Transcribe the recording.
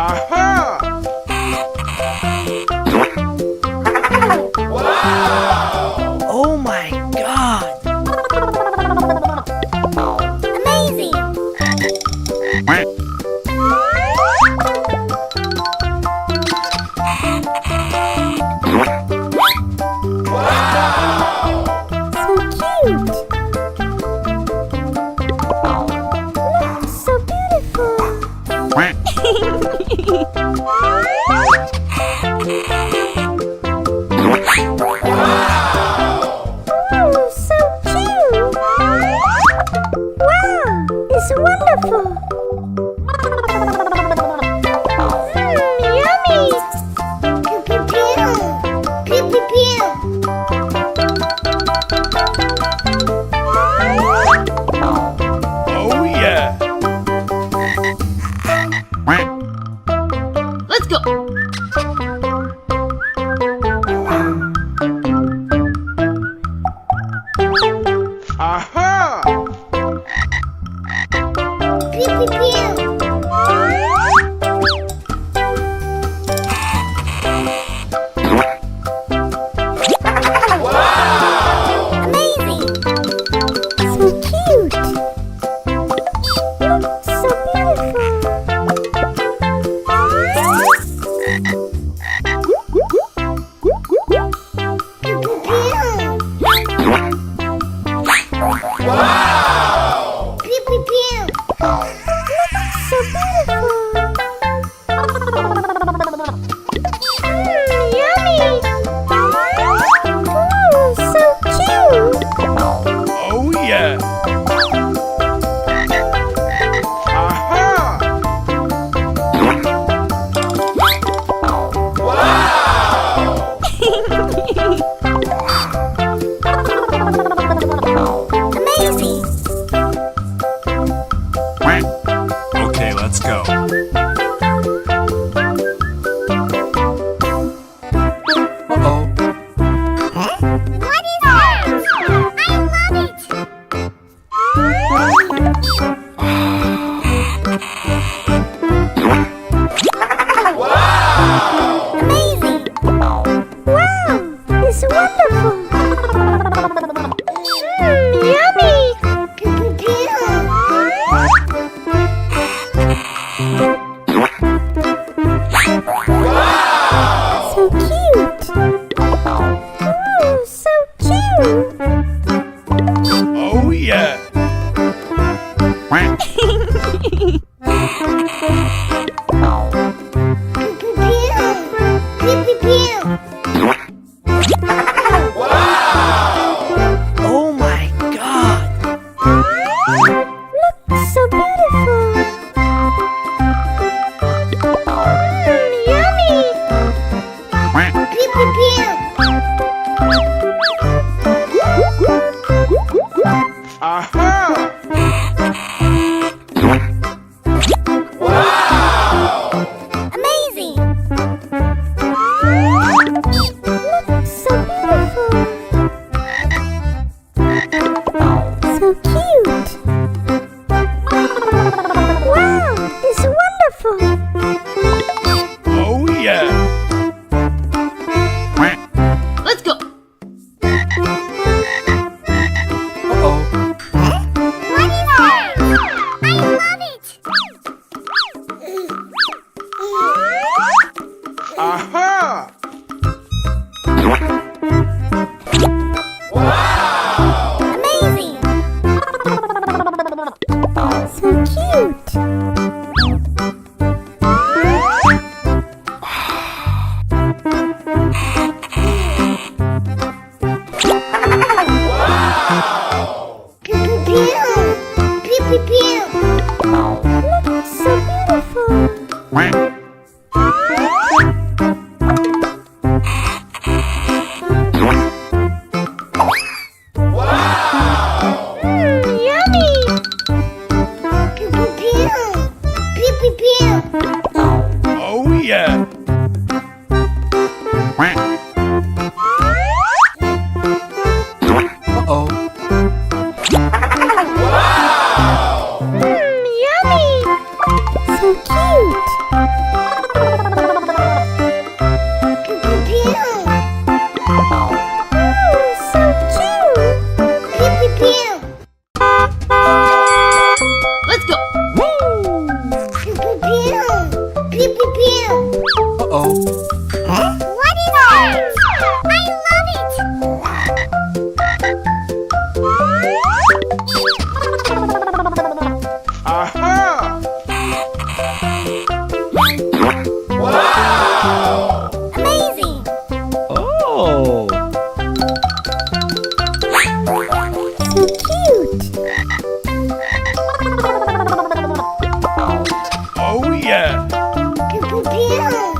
Aha! Wow! Oh my God! Amazing! So cute! Look, so beautiful! Oh, so cute! Wow, it's wonderful! Yummy! Pew pew pew! Pew pew pew! Oh yeah! Let's go. Aha! Pew pew pew! Amazing! So cute! Look, so beautiful! Pew pew pew! Wow! Pew pew pew! Look, so beautiful! Yummy! Ooh, so cute! Oh yeah! Aha! Wow! Amazing! Okay, let's go. Uh-oh. What is that? I love it! Amazing! Wow, it's wonderful! Yummy! Pew pew pew! So cute! Ooh, so cute! Oh yeah! Pew pew pew! Wow! Oh my God! Look, so beautiful! Yummy! Pew pew pew! Aha! Wow! Amazing! Look, so beautiful! So cute! Wow, it's wonderful! Oh yeah! Let's go. Uh-oh. What is that? I love it! Aha! Wow! Amazing! So cute! Wow! Pew pew pew! Pew pew pew! Look, so beautiful! Wow! Yummy! Pew pew pew! Pew pew pew! Oh yeah! Uh-oh. Wow! Yummy! So cute! Uh-oh. What is it? I love it! Aha! Wow! Amazing! Oh. So cute! Oh yeah! Good.